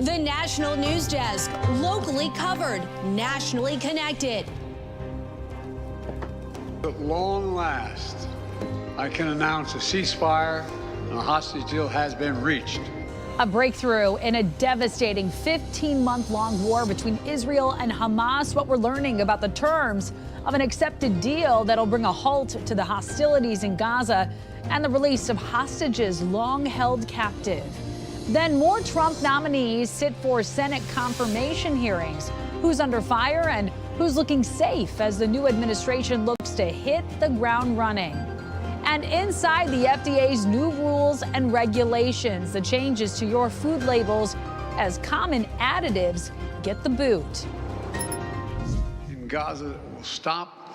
The National News Desk, locally covered, nationally connected. At long last, I can announce a ceasefire and a hostage deal has been reached. A breakthrough in a devastating 15-month-long war between Israel and Hamas. What we're learning about the terms of an accepted deal that'll bring a halt to the hostilities in Gaza and the release of hostages long held captive. Then more Trump nominees sit for Senate confirmation hearings. Who's under fire and who's looking safe as the new administration looks to hit the ground running. And inside the FDA's new rules and regulations, the changes to your food labels as common additives get the boot. In Gaza, it will stop,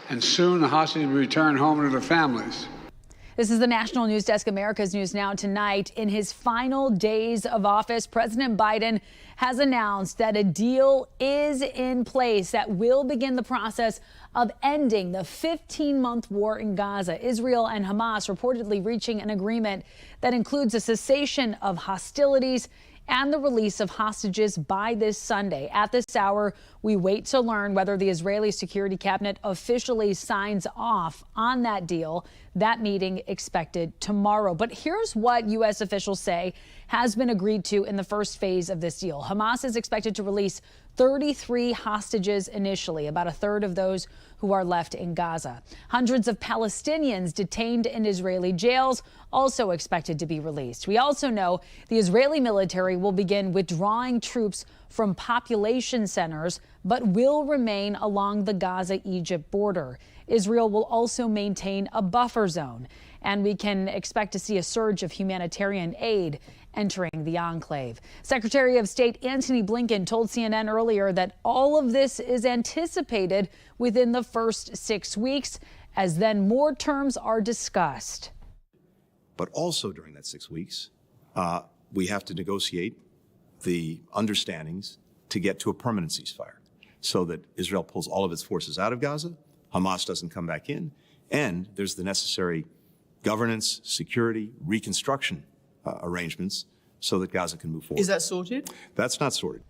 and soon the hostages will return home to their families. This is the National News Desk, America's News Now. Tonight, in his final days of office, President Biden has announced that a deal is in place that will begin the process of ending the 15-month war in Gaza. Israel and Hamas reportedly reaching an agreement that includes a cessation of hostilities and the release of hostages by this Sunday. At this hour, we wait to learn whether the Israeli Security Cabinet officially signs off on that deal. That meeting expected tomorrow. But here's what U.S. officials say has been agreed to in the first phase of this deal. Hamas is expected to release 33 hostages initially, about a third of those who are left in Gaza. Hundreds of Palestinians detained in Israeli jails also expected to be released. We also know the Israeli military will begin withdrawing troops from population centers, but will remain along the Gaza-Egypt border. Israel will also maintain a buffer zone, and we can expect to see a surge of humanitarian aid entering the enclave. Secretary of State Antony Blinken told CNN earlier that all of this is anticipated within the first 6 weeks, as then more terms are discussed. But also during that 6 weeks, we have to negotiate the understandings to get to a permanent ceasefire so that Israel pulls all of its forces out of Gaza, Hamas doesn't come back in, and there's the necessary governance, security, reconstruction arrangements so that Gaza can move forward. Is that sorted? That's not sorted.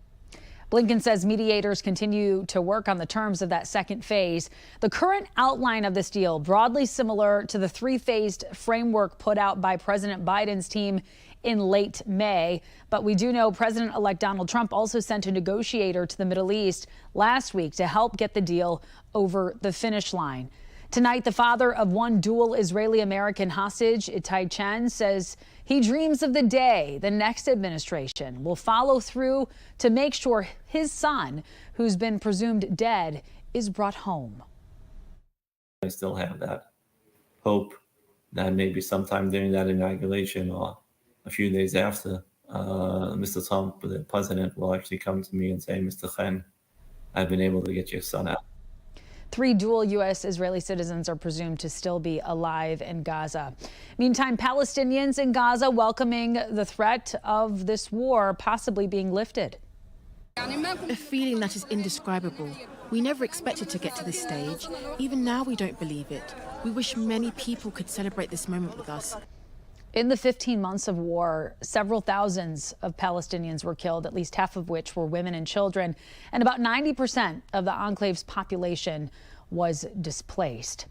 Blinken says mediators continue to work on the terms of that second phase. The current outline of this deal, broadly similar to the three-phased framework put out by President Biden's team in late May. But we do know President-elect Donald Trump also sent a negotiator to the Middle East last week to help get the deal over the finish line. Tonight, the father of one dual Israeli-American hostage, Itai Chen, says he dreams of the day the next administration will follow through to make sure his son, who's been presumed dead, is brought home. I still have that hope that maybe sometime during that inauguration or a few days after, Mr. Trump, the president, will actually come to me and say, Mr. Chen, I've been able to get your son out. 3 dual U.S.-Israeli citizens are presumed to still be alive in Gaza. Meantime, Palestinians in Gaza welcoming the threat of this war possibly being lifted. A feeling that is indescribable. We never expected to get to this stage. Even now, we don't believe it. We wish many people could celebrate this moment with us. In the 15 months of war, several thousands of Palestinians were killed, at least half of which were women and children, and about 90% of the enclave's population was displaced.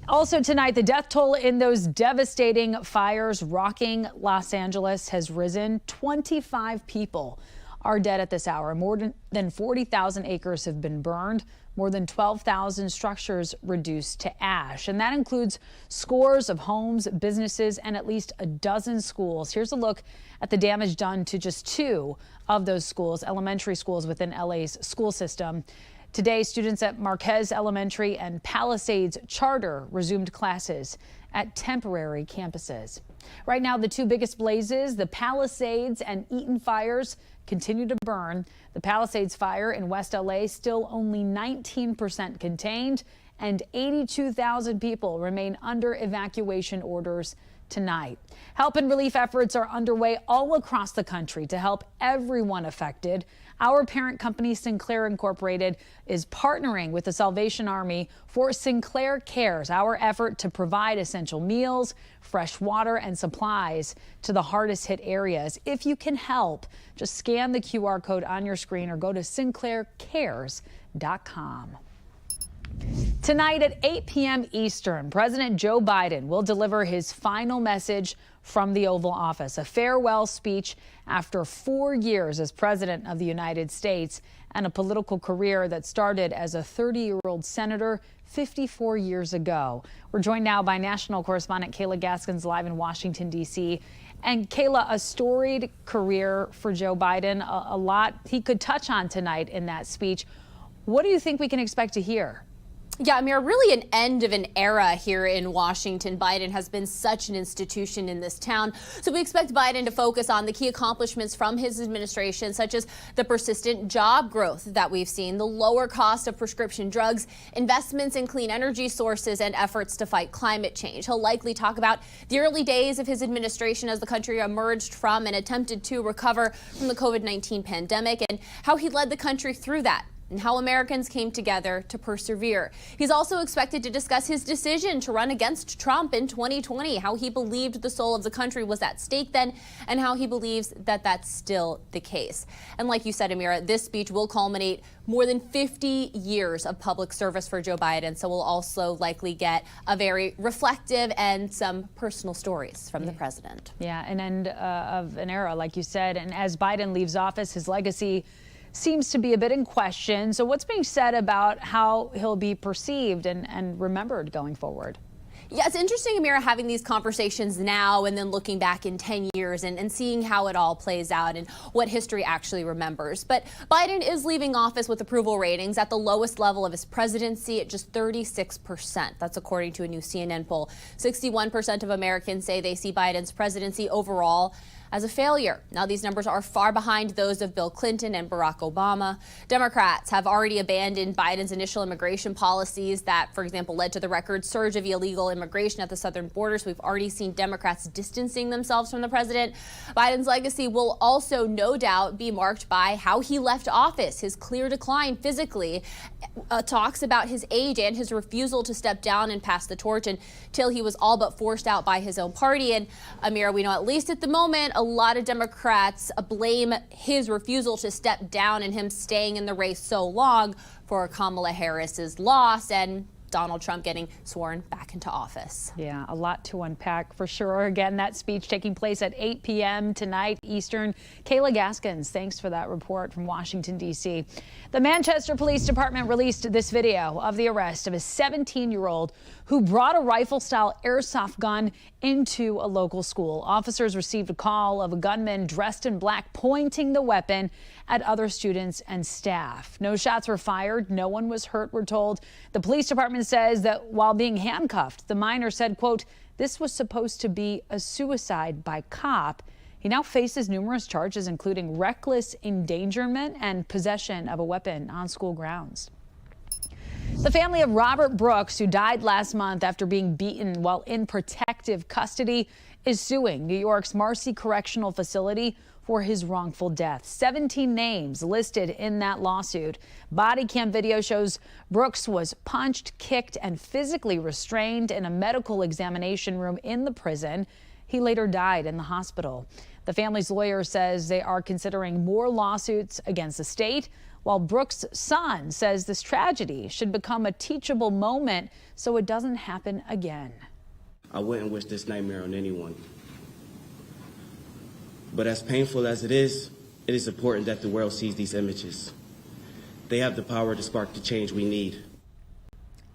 Also tonight, the death toll in those devastating fires rocking Los Angeles has risen. 25 people are dead at this hour. More than 40,000 acres have been burned. More than 12,000 structures reduced to ash. And that includes scores of homes, businesses, and at least a dozen schools. Here's a look at the damage done to just 2 of those schools, elementary schools within LA's school system. Today, students at Marquez Elementary and Palisades Charter resumed classes at temporary campuses. Right now, the 2 biggest blazes, the Palisades and Eaton fires, continue to burn. The Palisades fire in West LA still only 19% contained, and 82,000 people remain under evacuation orders tonight. Help and relief efforts are underway all across the country to help everyone affected. Our parent company, Sinclair Incorporated, is partnering with the Salvation Army for Sinclair Cares, our effort to provide essential meals, fresh water, and supplies to the hardest hit areas. If you can help, just scan the QR code on your screen or go to sinclaircares.com. Tonight at 8 p.m. Eastern, President Joe Biden will deliver his final message from the Oval Office, a farewell speech after 4 years as President of the United States and a political career that started as a 30-year-old senator 54 years ago. We're joined now by national correspondent Kayla Gaskins live in Washington, D.C. And Kayla, a storied career for Joe Biden, a lot he could touch on tonight in that speech. What do you think we can expect to hear? Yeah, Amir, really an end of an era here in Washington. Biden has been such an institution in this town. So we expect Biden to focus on the key accomplishments from his administration, such as the persistent job growth that we've seen, the lower cost of prescription drugs, investments in clean energy sources, and efforts to fight climate change. He'll likely talk about the early days of his administration as the country emerged from and attempted to recover from the COVID-19 pandemic and how he led the country through that, and how Americans came together to persevere. He's also expected to discuss his decision to run against Trump in 2020, how he believed the soul of the country was at stake then, and how he believes that that's still the case. And like you said, Amira, this speech will culminate more than 50 years of public service for Joe Biden, so we'll also likely get a very reflective and some personal stories from the president. Yeah, an end of an era, like you said, and as Biden leaves office, his legacy seems to be a bit in question. So what's being said about how he'll be perceived and remembered going forward? Yeah, it's interesting, Amira, having these conversations now and then looking back in 10 years and seeing how it all plays out and what history actually remembers. But Biden is leaving office with approval ratings at the lowest level of his presidency at just 36%. That's according to a new CNN poll. 61% of Americans say they see Biden's presidency overall as a failure. Now, these numbers are far behind those of Bill Clinton and Barack Obama. Democrats have already abandoned Biden's initial immigration policies that, for example, led to the record surge of illegal immigration at the southern border. So we've already seen Democrats distancing themselves from the president. Biden's legacy will also no doubt be marked by how he left office, his clear decline physically, talks about his age and his refusal to step down and pass the torch until he was all but forced out by his own party. And Amira, we know at least at the moment, a lot of Democrats blame his refusal to step down and him staying in the race so long for Kamala Harris's loss and Donald Trump getting sworn back into office. Yeah, a lot to unpack for sure. Again, that speech taking place at 8 p.m. tonight Eastern. Kayla Gaskins, thanks for that report from Washington, D.C. The Manchester Police Department released this video of the arrest of a 17-year-old who brought a rifle-style airsoft gun into a local school. Officers received a call of a gunman dressed in black pointing the weapon at other students and staff. No shots were fired. No one was hurt, we're told. The police department says that while being handcuffed, the minor said, quote, "This was supposed to be a suicide by cop." He now faces numerous charges, including reckless endangerment and possession of a weapon on school grounds. The family of Robert Brooks, who died last month after being beaten while in protective custody, is suing New York's Marcy Correctional Facility for his wrongful death. 17 names listed in that lawsuit. Body cam video shows Brooks was punched, kicked, and physically restrained in a medical examination room in the prison. He later died in the hospital. The family's lawyer says they are considering more lawsuits against the state, while Brooks' son says this tragedy should become a teachable moment so it doesn't happen again. I wouldn't wish this nightmare on anyone. But as painful as it is important that the world sees these images. They have the power to spark the change we need.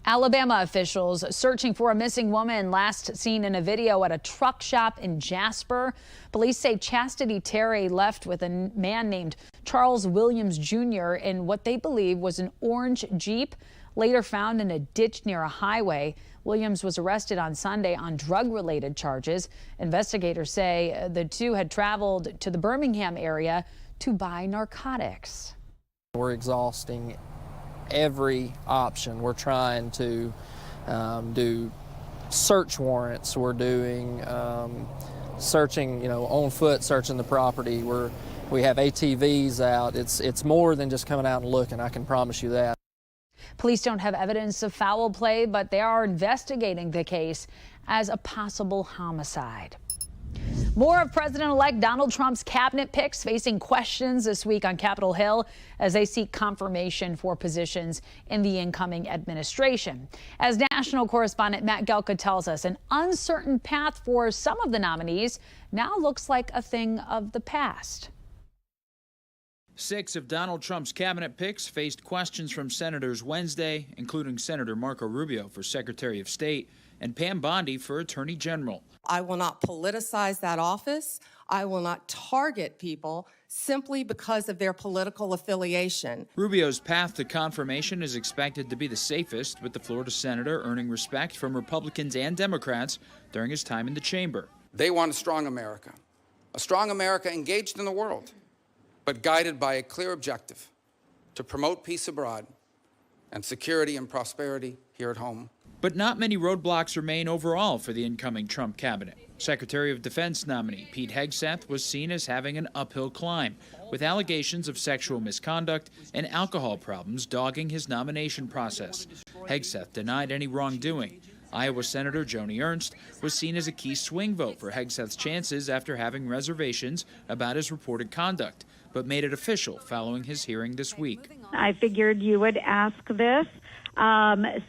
Alabama officials searching for a missing woman last seen in a video at a truck shop in Jasper. Police say Chastity Terry left with a man named Charles Williams Jr. in what they believe was an orange Jeep, later found in a ditch near a highway. Williams was arrested on Sunday on drug-related charges. Investigators say the two had traveled to the Birmingham area to buy narcotics. We're exhausting every option. We're trying to do search warrants. We're doing searching, on foot, searching the property. We have ATVs out. It's more than just coming out and looking, I can promise you that. Police don't have evidence of foul play, but they are investigating the case as a possible homicide. More of President-elect Donald Trump's cabinet picks facing questions this week on Capitol Hill as they seek confirmation for positions in the incoming administration. As national correspondent Matt Gelka tells us, an uncertain path for some of the nominees now looks like a thing of the past. 6 of Donald Trump's cabinet picks faced questions from senators Wednesday, including Senator Marco Rubio for Secretary of State and Pam Bondi for Attorney General. I will not politicize that office. I will not target people simply because of their political affiliation. Rubio's path to confirmation is expected to be the safest, with the Florida senator earning respect from Republicans and Democrats during his time in the chamber. They want a strong America engaged in the world, but guided by a clear objective to promote peace abroad and security and prosperity here at home. But not many roadblocks remain overall for the incoming Trump cabinet. Secretary of Defense nominee Pete Hegseth was seen as having an uphill climb, with allegations of sexual misconduct and alcohol problems dogging his nomination process. Hegseth denied any wrongdoing. Iowa Senator Joni Ernst was seen as a key swing vote for Hegseth's chances after having reservations about his reported conduct, but made it official following his hearing this week. I figured you would ask this.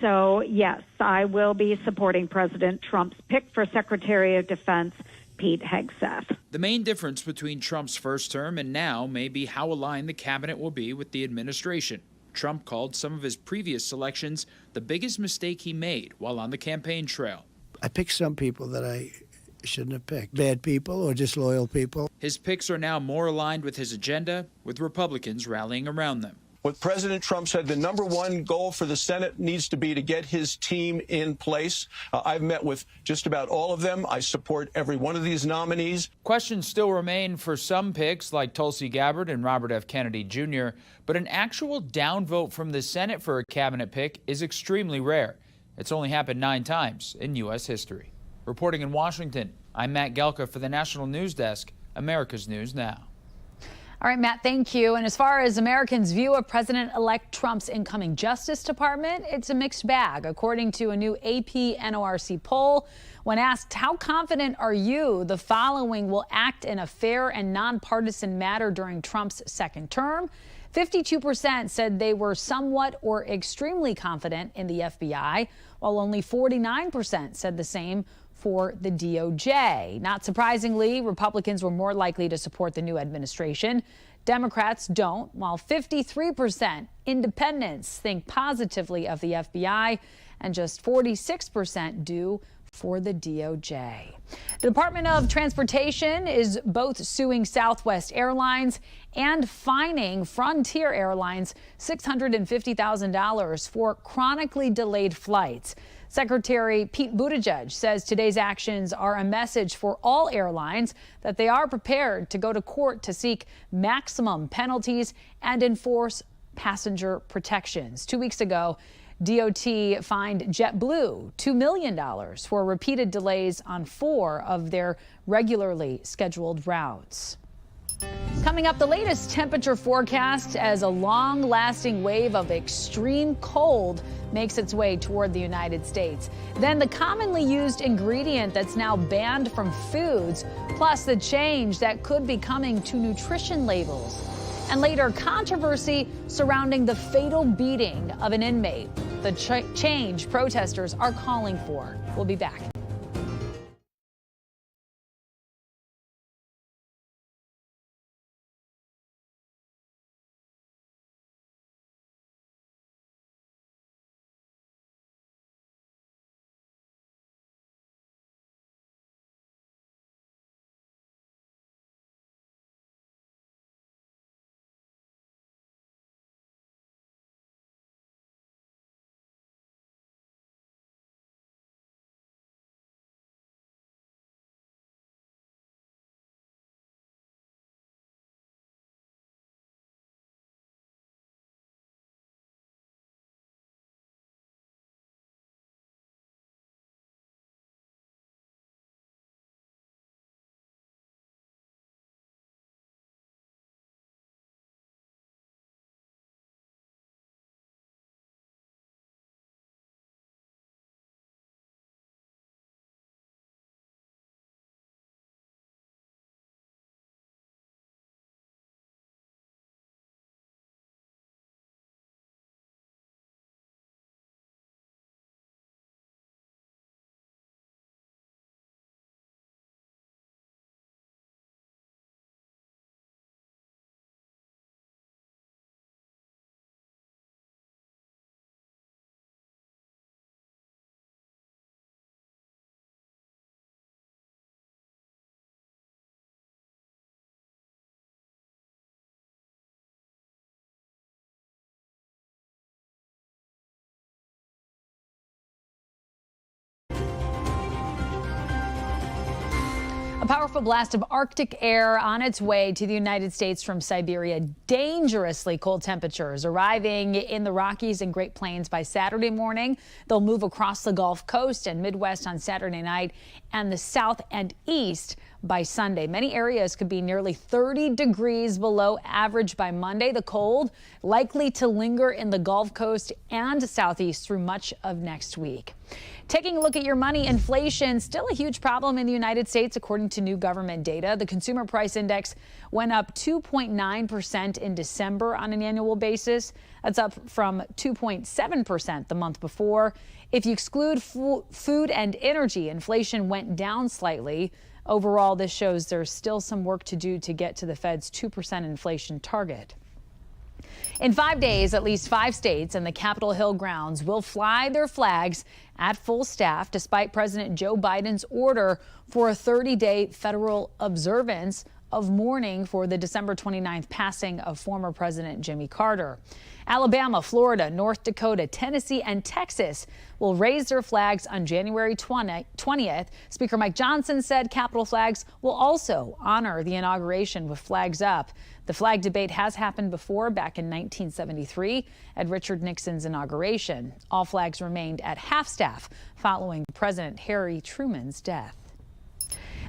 So, yes, I will be supporting President Trump's pick for Secretary of Defense, Pete Hegseth. The main difference between Trump's first term and now may be how aligned the cabinet will be with the administration. Trump called some of his previous selections the biggest mistake he made while on the campaign trail. I picked some people that I shouldn't have picked. Bad people or disloyal people. His picks are now more aligned with his agenda, with Republicans rallying around them. What President Trump said, the number one goal for the Senate needs to be to get his team in place. I've met with just about all of them. I support every one of these nominees. Questions still remain for some picks like Tulsi Gabbard and Robert F. Kennedy Jr., but an actual downvote from the Senate for a cabinet pick is extremely rare. It's only happened 9 times in U.S. history. Reporting in Washington, I'm Matt Gelka for the National News Desk, America's News Now. All right, Matt, thank you. And as far as Americans' view of President-elect Trump's incoming Justice Department, it's a mixed bag, according to a new AP NORC poll. When asked, how confident are you the following will act in a fair and nonpartisan manner during Trump's second term? 52% said they were somewhat or extremely confident in the FBI, while only 49% said the same for the DOJ. Not surprisingly, Republicans were more likely to support the new administration. Democrats don't, while 53% independents think positively of the FBI and just 46% do for the DOJ. The Department of Transportation is both suing Southwest Airlines and fining Frontier Airlines $650,000 for chronically delayed flights. Secretary Pete Buttigieg says today's actions are a message for all airlines that they are prepared to go to court to seek maximum penalties and enforce passenger protections. 2 weeks ago, DOT fined JetBlue $2 million for repeated delays on 4 of their regularly scheduled routes. Coming up, the latest temperature forecast as a long-lasting wave of extreme cold makes its way toward the United States. Then the commonly used ingredient that's now banned from foods, plus the change that could be coming to nutrition labels. And later, controversy surrounding the fatal beating of an inmate. The change protesters are calling for. We'll be back. A powerful blast of Arctic air on its way to the United States from Siberia. Dangerously cold temperatures arriving in the Rockies and Great Plains by Saturday morning. They'll move across the Gulf Coast and Midwest on Saturday night and the South and East by Sunday. Many areas could be nearly 30 degrees below average by Monday. The cold likely to linger in the Gulf Coast and Southeast through much of next week. Taking a look at your money, inflation still a huge problem in the United States, according to new government data. The consumer price index went up 2.9% in December on an annual basis. That's up from 2.7% the month before. If you exclude food and energy, inflation went down slightly. Overall, this shows there's still some work to do to get to the Fed's 2% inflation target. In 5 days, at least 5 states and the Capitol Hill grounds will fly their flags at full staff, despite President Joe Biden's order for a 30-day federal observance of mourning for the December 29th passing of former President Jimmy Carter. Alabama, Florida, North Dakota, Tennessee, and Texas will raise their flags on January 20th. Speaker Mike Johnson said Capitol flags will also honor the inauguration with flags up. The flag debate has happened before, back in 1973 at Richard Nixon's inauguration. All flags remained at half-staff following President Harry Truman's death.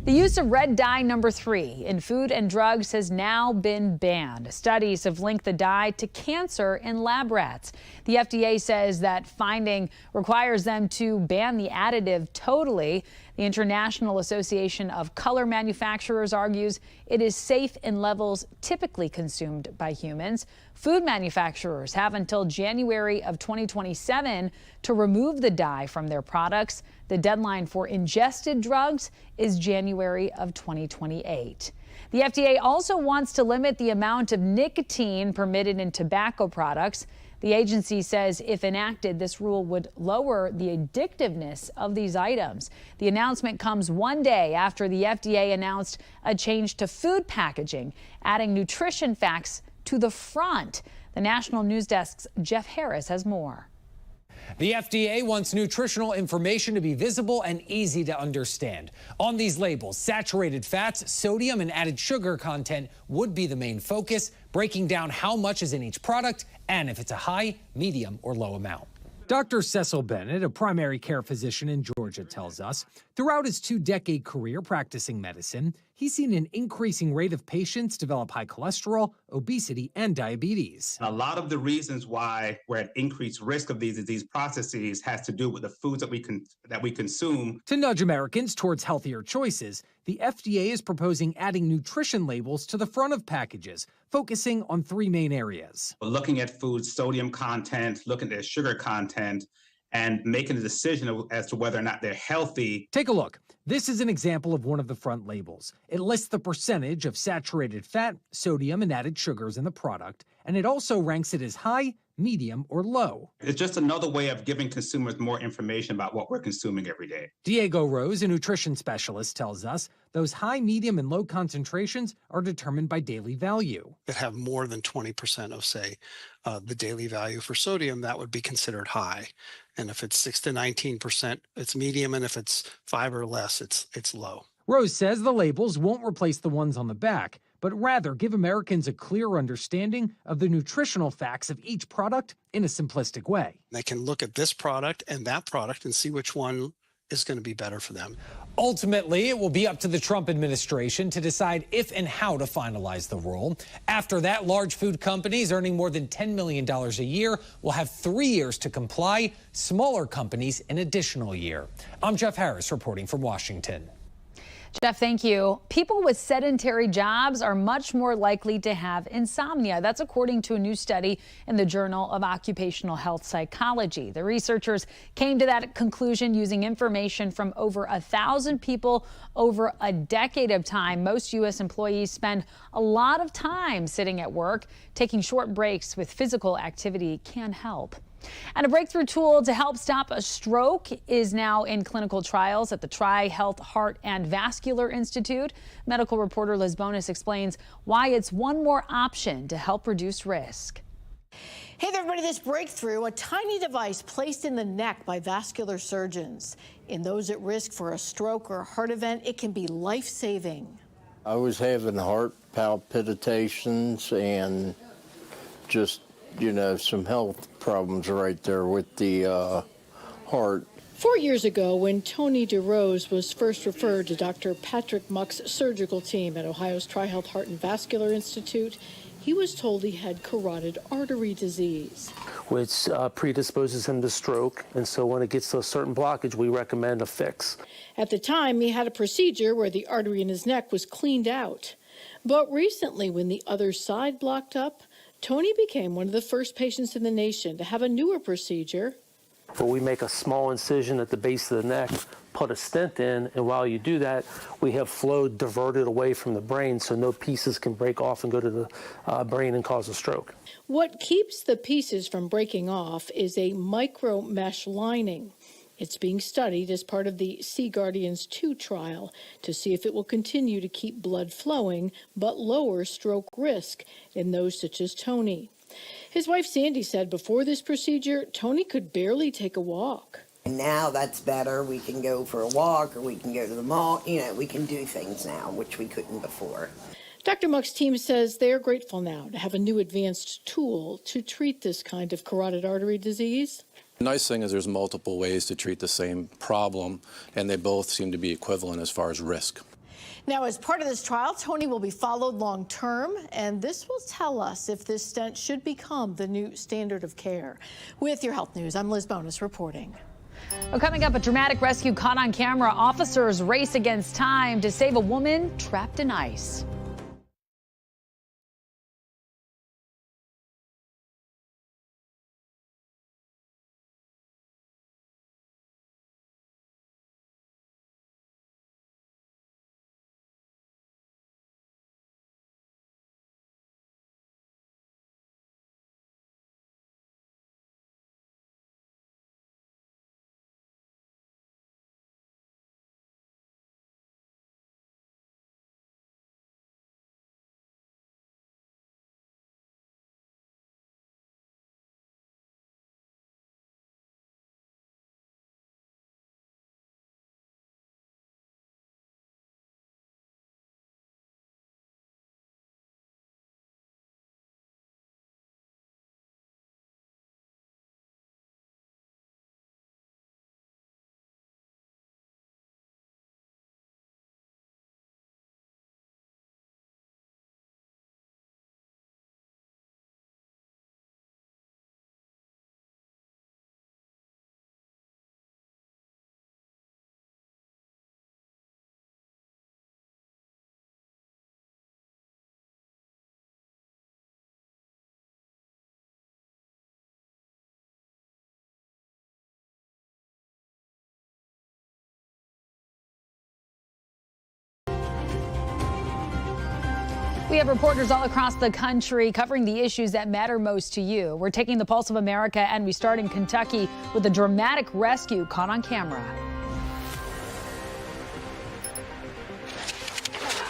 The use of red dye number 3 in food and drugs has now been banned. Studies have linked the dye to cancer in lab rats. The FDA says that finding requires them to ban the additive totally. The International Association of Color Manufacturers argues it is safe in levels typically consumed by humans. Food manufacturers have until January of 2027 to remove the dye from their products. The deadline for ingested drugs is January of 2028. The FDA also wants to limit the amount of nicotine permitted in tobacco products. The agency says if enacted, this rule would lower the addictiveness of these items. The announcement comes one day after the FDA announced a change to food packaging, adding nutrition facts to the front. The National News Desk's Jeff Harris has more. The FDA wants nutritional information to be visible and easy to understand. On these labels, saturated fats, sodium, and added sugar content would be the main focus, breaking down how much is in each product and if it's a high, medium, or low amount. Dr. Cecil Bennett, a primary care physician in Georgia, tells us throughout his 2-decade career practicing medicine, he's seen an increasing rate of patients develop high cholesterol, obesity, and diabetes. A lot of the reasons why we're at increased risk of these disease processes has to do with the foods that we consume. To nudge Americans towards healthier choices, the FDA is proposing adding nutrition labels to the front of packages, focusing on 3 main areas. We're looking at food sodium content, looking at sugar content, and making a decision as to whether or not they're healthy. Take a look. This is an example of one of the front labels. It lists the percentage of saturated fat, sodium, and added sugars in the product, and it also ranks it as high, medium, or low. It's just another way of giving consumers more information about what we're consuming every day. Diego Rose, a nutrition specialist, tells us those high, medium, and low concentrations are determined by daily value. That have more than 20% of, say, the daily value for sodium, that would be considered high. And if it's 6 to 19%, it's medium, and if it's 5 or less, it's low. Rose says the labels won't replace the ones on the back, but rather give Americans a clear understanding of the nutritional facts of each product in a simplistic way. They can look at this product and that product and see which one is going to be better for them. Ultimately, it will be up to the Trump administration to decide if and how to finalize the rule. After that, large food companies earning more than $10 million a year will have 3 years to comply. Smaller companies an additional year. I'm Jeff Harris reporting from Washington. Jeff, thank you. People with sedentary jobs are much more likely to have insomnia. That's according to a new study in the Journal of Occupational Health Psychology. The researchers came to that conclusion using information from over 1,000 people over a decade of time. Most U.S. employees spend a lot of time sitting at work. Taking short breaks with physical activity can help. And a breakthrough tool to help stop a stroke is now in clinical trials at the Tri-Health Heart and Vascular Institute. Medical reporter Liz Bonus explains why it's one more option to help reduce risk. Hey there, everybody. This breakthrough, a tiny device placed in the neck by vascular surgeons. In those at risk for a stroke or a heart event, it can be life-saving. I was having heart palpitations and just, some health problems right there with the heart. 4 years ago, when Tony DeRose was first referred to Dr. Patrick Muck's surgical team at Ohio's Tri-Health Heart and Vascular Institute, he was told he had carotid artery disease, which predisposes him to stroke. And so when it gets to a certain blockage, we recommend a fix. At the time, he had a procedure where the artery in his neck was cleaned out. But recently, when the other side blocked up, Tony became one of the first patients in the nation to have a newer procedure. Where we make a small incision at the base of the neck, put a stent in, and while you do that, we have flow diverted away from the brain so no pieces can break off and go to the brain and cause a stroke. What keeps the pieces from breaking off is a micro mesh lining. It's being studied as part of the Sea Guardians 2 trial to see if it will continue to keep blood flowing but lower stroke risk in those such as Tony. His wife Sandy said before this procedure, Tony could barely take a walk. And now that's better. We can go for a walk or we can go to the mall. We can do things now, which we couldn't before. Dr. Muck's team says they are grateful now to have a new advanced tool to treat this kind of carotid artery disease. The nice thing is there's multiple ways to treat the same problem, and they both seem to be equivalent as far as risk. Now, as part of this trial, Tony will be followed long term, and this will tell us if this stent should become the new standard of care. With your health news, I'm Liz Bonus reporting. Well, coming up, a dramatic rescue caught on camera. Officers race against time to save a woman trapped in ice. We have reporters all across the country covering the issues that matter most to you. We're taking the pulse of America, and we start in Kentucky with a dramatic rescue caught on camera.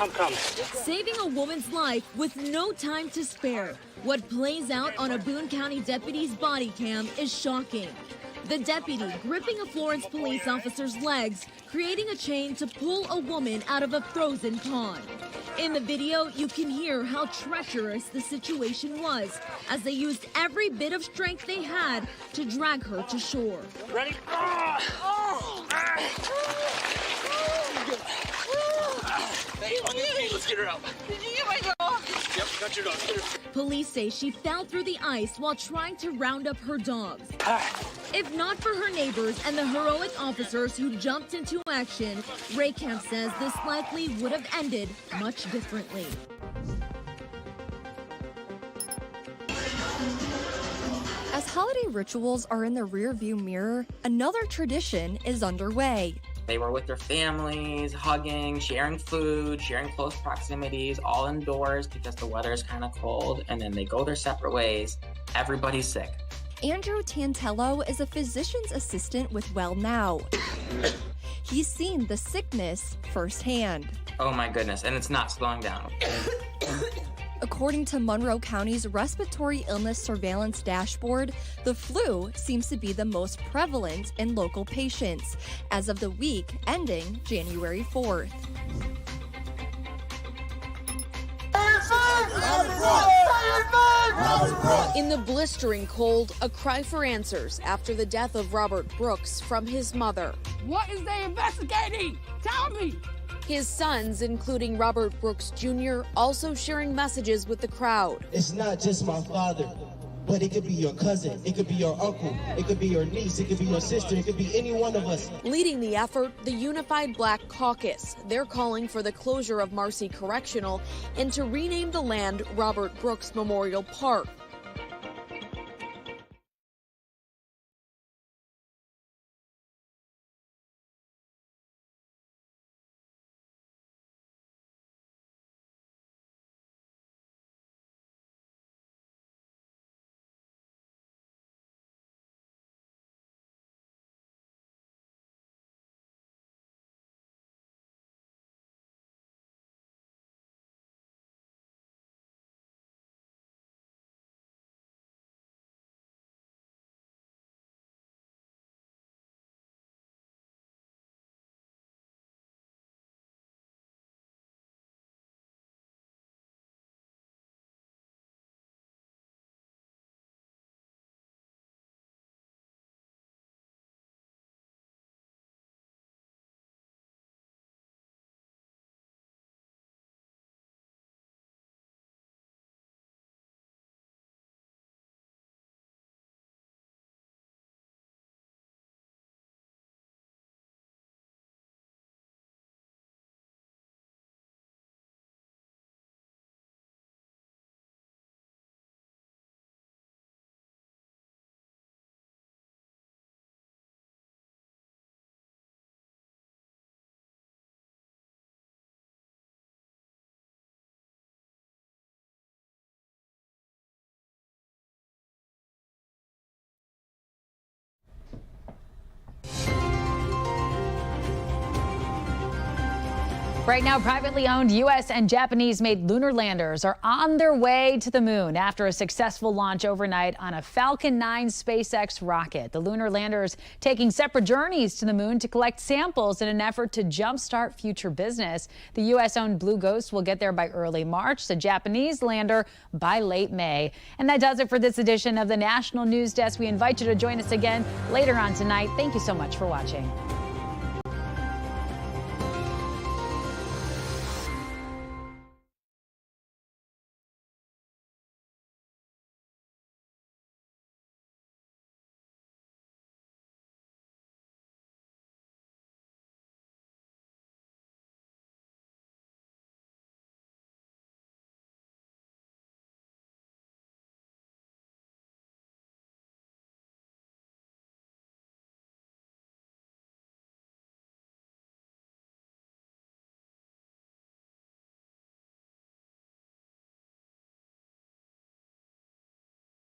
I'm coming. Saving a woman's life with no time to spare. What plays out on a Boone County deputy's body cam is shocking. The deputy gripping a Florence police officer's legs, creating a chain to pull a woman out of a frozen pond. In the video, you can hear how treacherous the situation was as they used every bit of strength they had to drag her to shore. Ready? Hey, on your feet, let's get her out. Did you get my dog? Yep, got your dog. Police say she fell through the ice while trying to round up her dogs. If not for her neighbors and the heroic officers who jumped into action, Ray Kemp says this likely would have ended much differently. As holiday rituals are in the rearview mirror, another tradition is underway. They were with their families, hugging, sharing food, sharing close proximities, all indoors because the weather is kind of cold, and then they go their separate ways. Everybody's sick. Andrew Tantello is a physician's assistant with Well Now. He's seen the sickness firsthand. Oh my goodness, and it's not slowing down. According to Monroe County's Respiratory Illness Surveillance Dashboard, the flu seems to be the most prevalent in local patients as of the week ending January 4th. In the blistering cold, a cry for answers after the death of Robert Brooks from his mother. What is they investigating? Tell me! His sons, including Robert Brooks Jr., also sharing messages with the crowd. It's not just my father, but it could be your cousin, it could be your uncle, it could be your niece, it could be your sister, it could be any one of us. Leading the effort, the Unified Black Caucus. They're calling for the closure of Marcy Correctional and to rename the land Robert Brooks Memorial Park. Right now, privately owned U.S. and Japanese-made lunar landers are on their way to the moon after a successful launch overnight on a Falcon 9 SpaceX rocket. The lunar landers taking separate journeys to the moon to collect samples in an effort to jumpstart future business. The U.S.-owned Blue Ghost will get there by early March, the Japanese lander by late May. And that does it for this edition of the National News Desk. We invite you to join us again later on tonight. Thank you so much for watching.